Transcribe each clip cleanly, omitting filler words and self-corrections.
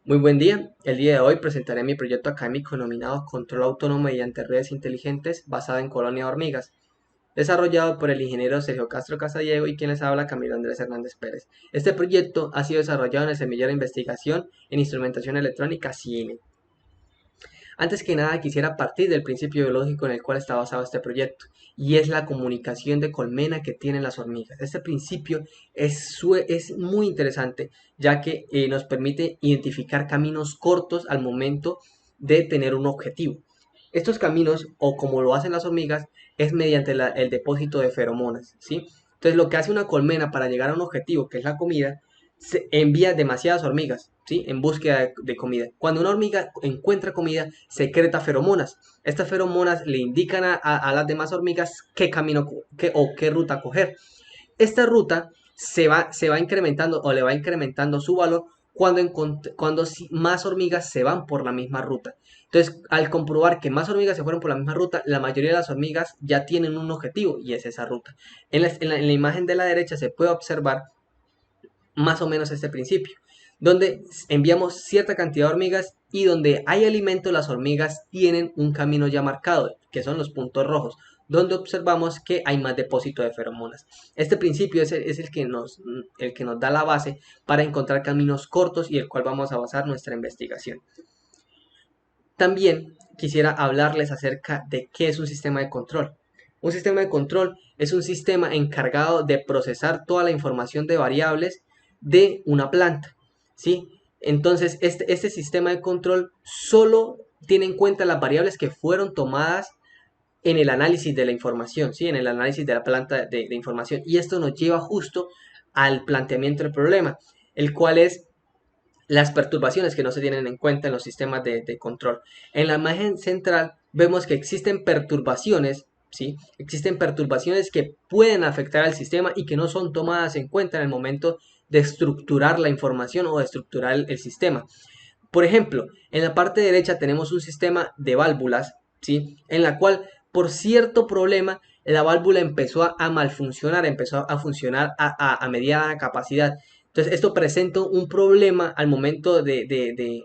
Muy buen día. El día de hoy presentaré mi proyecto académico denominado Control Autónomo mediante Redes Inteligentes basado en colonia de hormigas, desarrollado por el ingeniero Sergio Castro Casadiego y quien les habla Camilo Andrés Hernández Pérez. Este proyecto ha sido desarrollado en el Semillero de Investigación en Instrumentación Electrónica CINE. Antes que nada quisiera partir del principio biológico en el cual está basado este proyecto, y es la comunicación de colmena que tienen las hormigas. Este principio es muy interesante, ya que nos permite identificar caminos cortos al momento de tener un objetivo. Estos caminos, o como lo hacen las hormigas, es mediante el depósito de feromonas, ¿sí? Entonces lo que hace una colmena para llegar a un objetivo, que es la comida, se envía demasiadas hormigas, ¿sí? En búsqueda de comida. Cuando una hormiga encuentra comida, secreta feromonas. Estas feromonas le indican a las demás hormigas qué camino o qué ruta coger. Esta ruta se va incrementando o le va incrementando su valor cuando más hormigas se van por la misma ruta. Entonces, al comprobar que más hormigas se fueron por la misma ruta, la mayoría de las hormigas ya tienen un objetivo y es esa ruta. En la imagen de la derecha se puede observar más o menos este principio, donde enviamos cierta cantidad de hormigas y donde hay alimento las hormigas tienen un camino ya marcado, que son los puntos rojos, donde observamos que hay más depósito de feromonas. Este principio es el que nos da la base para encontrar caminos cortos y el cual vamos a basar nuestra investigación. También quisiera hablarles acerca de qué es un sistema de control. Un sistema de control es un sistema encargado de procesar toda la información de variables de una planta, ¿sí? Entonces, este sistema de control solo tiene en cuenta las variables que fueron tomadas en el análisis de la información, ¿sí? En el análisis de la planta de información. Y esto nos lleva justo al planteamiento del problema, el cual es las perturbaciones que no se tienen en cuenta en los sistemas de control. En la imagen central vemos que existen perturbaciones, ¿sí? Existen perturbaciones que pueden afectar al sistema y que no son tomadas en cuenta en el momento de estructurar la información o de estructurar el sistema. Por ejemplo, en la parte derecha tenemos un sistema de válvulas, ¿sí? En la cual por cierto problema la válvula empezó a malfuncionar, empezó a funcionar a mediana capacidad. Entonces esto presenta un problema al momento de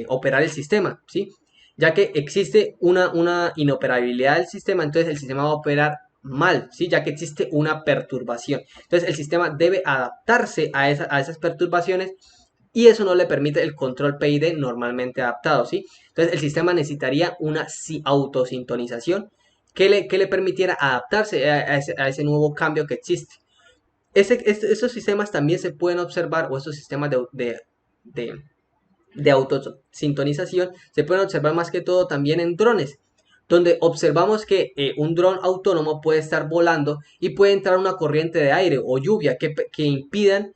operar el sistema, ¿sí? Ya que existe una inoperabilidad del sistema, entonces el sistema va a operar mal, ¿sí? Ya que existe una perturbación. Entonces el sistema debe adaptarse a esas perturbaciones y eso no le permite el control PID normalmente adaptado, ¿sí? Entonces el sistema necesitaría una autosintonización que le permitiera adaptarse a ese nuevo cambio que existe. Esos sistemas también se pueden observar, o estos sistemas de autosintonización, se pueden observar más que todo también en drones, donde observamos que un dron autónomo puede estar volando y puede entrar una corriente de aire o lluvia que impidan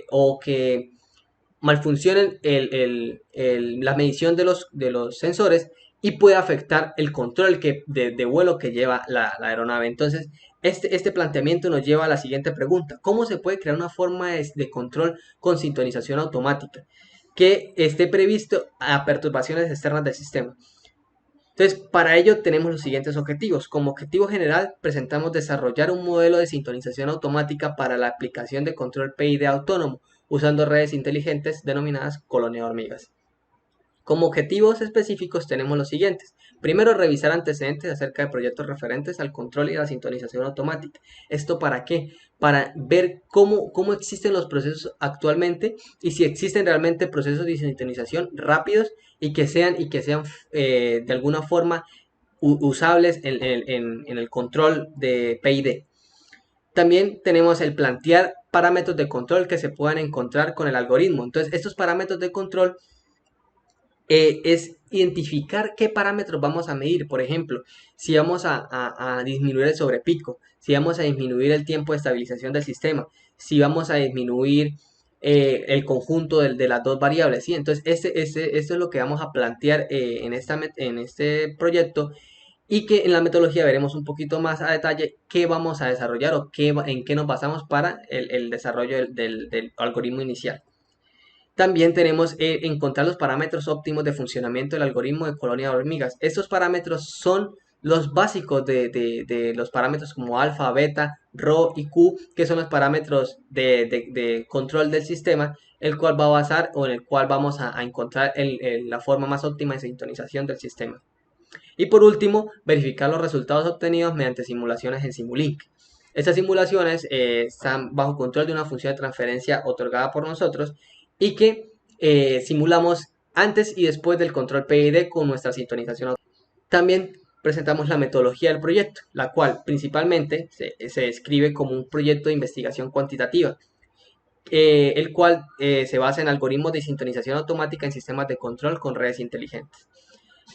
o que malfuncionen la medición de los sensores y puede afectar el control de vuelo que lleva la aeronave. Entonces, este planteamiento nos lleva a la siguiente pregunta. ¿Cómo se puede crear una forma de control con sintonización automática que esté previsto a perturbaciones externas del sistema? Entonces, para ello tenemos los siguientes objetivos. Como objetivo general, presentamos desarrollar un modelo de sintonización automática para la aplicación de control PID autónomo, usando redes inteligentes denominadas colonia de hormigas. Como objetivos específicos tenemos los siguientes. Primero, revisar antecedentes acerca de proyectos referentes al control y a la sintonización automática. ¿Esto para qué? Para ver cómo existen los procesos actualmente y si existen realmente procesos de sintonización rápidos y que sean de alguna forma usables en el control de PID. También tenemos el plantear parámetros de control que se puedan encontrar con el algoritmo. Entonces, estos parámetros de control es identificar qué parámetros vamos a medir. Por ejemplo, si vamos a disminuir el sobrepico, si vamos a disminuir el tiempo de estabilización del sistema, si vamos a disminuir el conjunto de las dos variables, ¿sí? Entonces, esto es lo que vamos a plantear en este proyecto y que en la metodología veremos un poquito más a detalle qué vamos a desarrollar o en qué nos basamos para el desarrollo del algoritmo inicial. También tenemos encontrar los parámetros óptimos de funcionamiento del algoritmo de colonia de hormigas. Estos parámetros son los básicos de los parámetros como alfa, beta, rho y q, que son los parámetros de control del sistema, el cual va a basar o en el cual vamos a encontrar la forma más óptima de sintonización del sistema. Y por último, verificar los resultados obtenidos mediante simulaciones en Simulink. Estas simulaciones están bajo control de una función de transferencia otorgada por nosotros y que simulamos antes y después del control PID con nuestra sintonización. También presentamos la metodología del proyecto, la cual principalmente se describe como un proyecto de investigación cuantitativa, el cual se basa en algoritmos de sintonización automática en sistemas de control con redes inteligentes,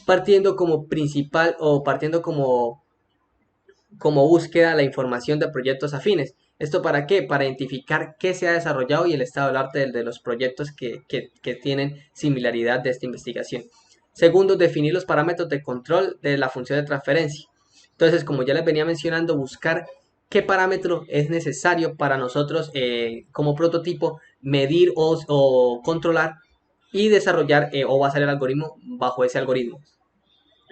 partiendo como principal o partiendo como búsqueda la información de proyectos afines. ¿Esto para qué? Para identificar qué se ha desarrollado y el estado del arte de los proyectos que tienen similaridad de esta investigación. Segundo, definir los parámetros de control de la función de transferencia. Entonces, como ya les venía mencionando, buscar qué parámetro es necesario para nosotros como prototipo medir o controlar y desarrollar o basar el algoritmo bajo ese algoritmo.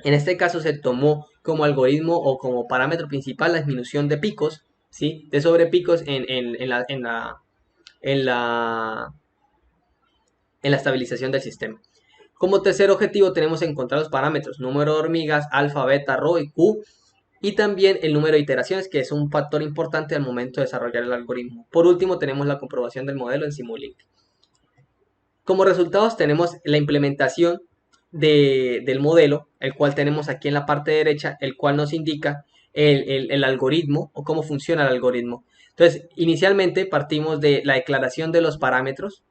En este caso se tomó como algoritmo o como parámetro principal la disminución de picos, ¿sí? De sobrepicos en la estabilización del sistema. Como tercer objetivo tenemos encontrar los parámetros número de hormigas, alfa, beta, rho y q, y también el número de iteraciones, que es un factor importante al momento de desarrollar el algoritmo. Por último tenemos la comprobación del modelo en Simulink. Como resultados tenemos la implementación del modelo, el cual tenemos aquí en la parte derecha, el cual nos indica el algoritmo o cómo funciona el algoritmo. Entonces, inicialmente partimos de la declaración de los parámetros,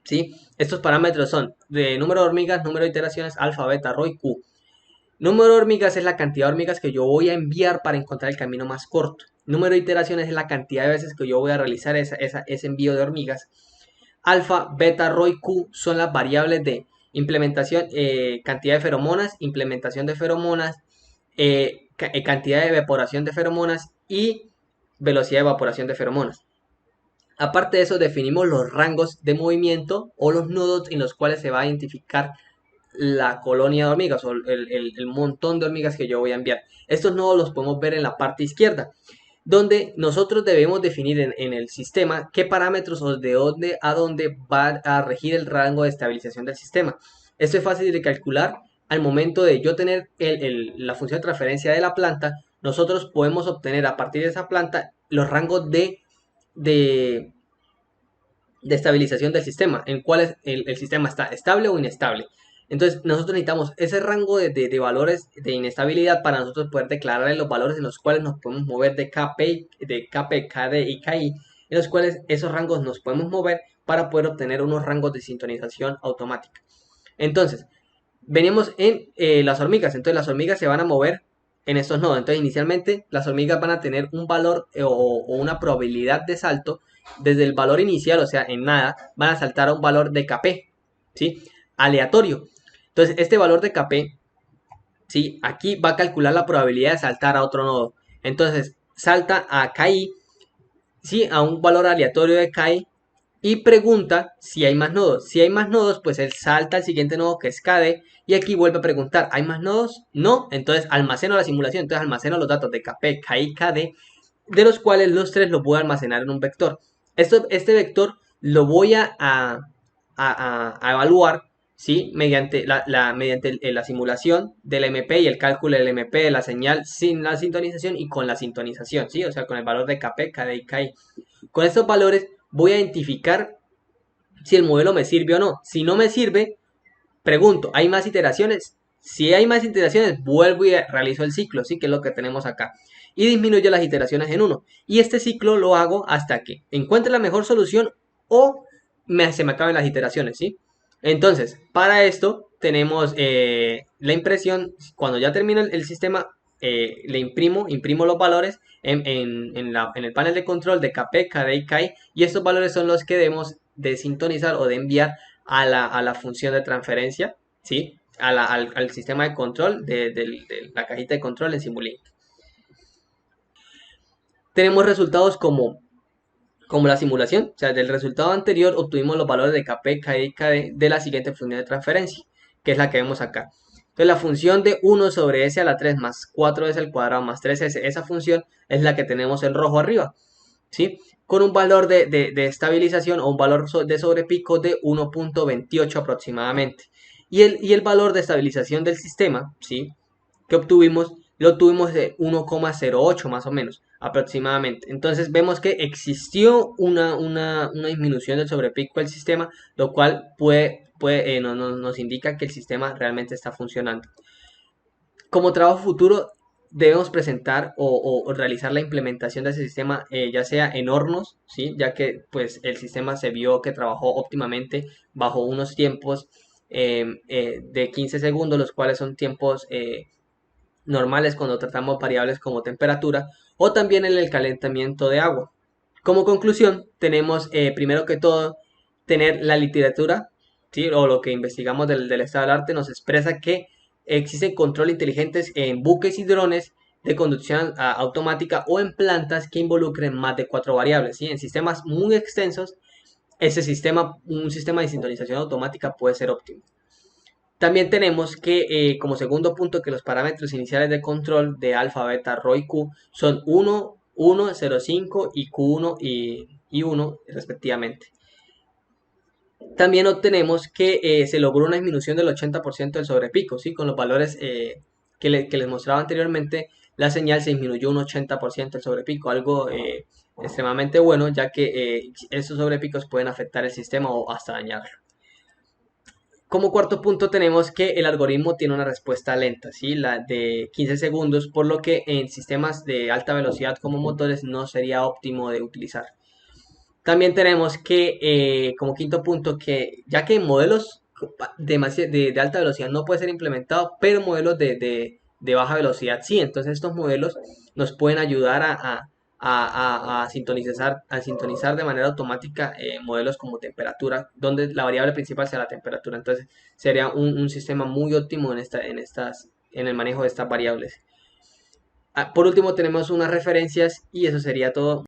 ¿sí? Estos parámetros son de número de hormigas, número de iteraciones, alfa, beta, rho y q. Número de hormigas es la cantidad de hormigas que yo voy a enviar para encontrar el camino más corto. Número de iteraciones es la cantidad de veces que yo voy a realizar ese envío de hormigas. Alfa, beta, rho y q son las variables de implementación, cantidad de feromonas, implementación de feromonas, cantidad de evaporación de feromonas y velocidad de evaporación de feromonas. Aparte de eso, definimos los rangos de movimiento o los nodos en los cuales se va a identificar la colonia de hormigas o el montón de hormigas que yo voy a enviar. Estos nodos los podemos ver en la parte izquierda, donde nosotros debemos definir en el sistema qué parámetros o de dónde a dónde va a regir el rango de estabilización del sistema. Esto es fácil de calcular al momento de yo tener la función de transferencia de la planta. Nosotros podemos obtener a partir de esa planta los rangos de estabilización del sistema, en cuál el sistema está estable o inestable. Entonces nosotros necesitamos ese rango de valores de inestabilidad para nosotros poder declarar los valores en los cuales nos podemos mover de KP, KD y KI, en los cuales esos rangos nos podemos mover para poder obtener unos rangos de sintonización automática. Entonces, venimos en las hormigas. Entonces las hormigas se van a mover en estos nodos. Entonces inicialmente las hormigas van a tener un valor o una probabilidad de salto desde el valor inicial, o sea, en nada, van a saltar a un valor de KP, ¿sí? Aleatorio. Entonces este valor de KP, ¿sí? Aquí va a calcular la probabilidad de saltar a otro nodo. Entonces salta a KI, ¿sí? A un valor aleatorio de KI y pregunta si hay más nodos. Si hay más nodos, pues él salta al siguiente nodo que es KD y aquí vuelve a preguntar, ¿hay más nodos? No, entonces almaceno la simulación, entonces almaceno los datos de KP, KI, KD, de los cuales los tres los voy a almacenar en un vector. Este vector lo voy a evaluar, ¿sí? Mediante la simulación del MP y el cálculo del MP de la señal sin la sintonización y con la sintonización, ¿sí? O sea, con el valor de KP, KD y KI. Con estos valores voy a identificar si el modelo me sirve o no. Si no me sirve, pregunto, ¿hay más iteraciones? Si hay más iteraciones, vuelvo y realizo el ciclo, ¿sí? Que es lo que tenemos acá. Y disminuyo las iteraciones en 1. Y este ciclo lo hago hasta que encuentre la mejor solución o se me acaben las iteraciones, ¿sí? Entonces, para esto tenemos la impresión. Cuando ya termina el sistema, le imprimo los valores en el panel de control de KP, KD y KI. Y estos valores son los que debemos de sintonizar o de enviar a la función de transferencia, ¿sí? Al sistema de control de la cajita de control en Simulink. Tenemos resultados como la simulación, o sea, del resultado anterior obtuvimos los valores de KP, KI y KD de la siguiente función de transferencia, que es la que vemos acá. Entonces la función de 1 sobre s a la 3 más 4s al cuadrado más 3s, esa función es la que tenemos en rojo arriba, ¿sí? Con un valor de estabilización o un valor de sobrepico de 1.28 aproximadamente. Y el valor de estabilización del sistema, ¿sí? Que obtuvimos, lo obtuvimos de 1,08 más o menos, aproximadamente. Entonces vemos que existió una disminución del sobrepico del sistema, lo cual nos indica que el sistema realmente está funcionando. Como trabajo futuro, debemos presentar o realizar la implementación de ese sistema, ya sea en hornos, ¿sí? Ya que pues, el sistema se vio que trabajó óptimamente bajo unos tiempos de 15 segundos, los cuales son tiempos normales cuando tratamos variables como temperatura, o también en el calentamiento de agua. Como conclusión, tenemos primero que todo tener la literatura, ¿sí? O lo que investigamos del estado del arte nos expresa que existen controles inteligentes en buques y drones de conducción automática o en plantas que involucren más de 4 variables, ¿sí? En sistemas muy extensos, un sistema de sintonización automática puede ser óptimo. También tenemos que, como segundo punto, que los parámetros iniciales de control de alfa, beta, rho y q son 1, 1, 0,5 y q1 y 1 respectivamente. También obtenemos que se logró una disminución del 80% del sobrepico, ¿sí? Con los valores que les mostraba anteriormente, la señal se disminuyó un 80% del sobrepico, algo extremadamente bueno, ya que esos sobrepicos pueden afectar el sistema o hasta dañarlo. Como cuarto punto tenemos que el algoritmo tiene una respuesta lenta, ¿sí? La de 15 segundos, por lo que en sistemas de alta velocidad como motores no sería óptimo de utilizar. También tenemos que, como quinto punto, que ya que en modelos de alta velocidad no puede ser implementado, pero modelos de baja velocidad sí. Entonces estos modelos nos pueden ayudar a sintonizar de manera automática modelos como temperatura, donde la variable principal sea la temperatura. Entonces sería un sistema muy óptimo en el manejo de estas variables. Por último tenemos unas referencias y eso sería todo.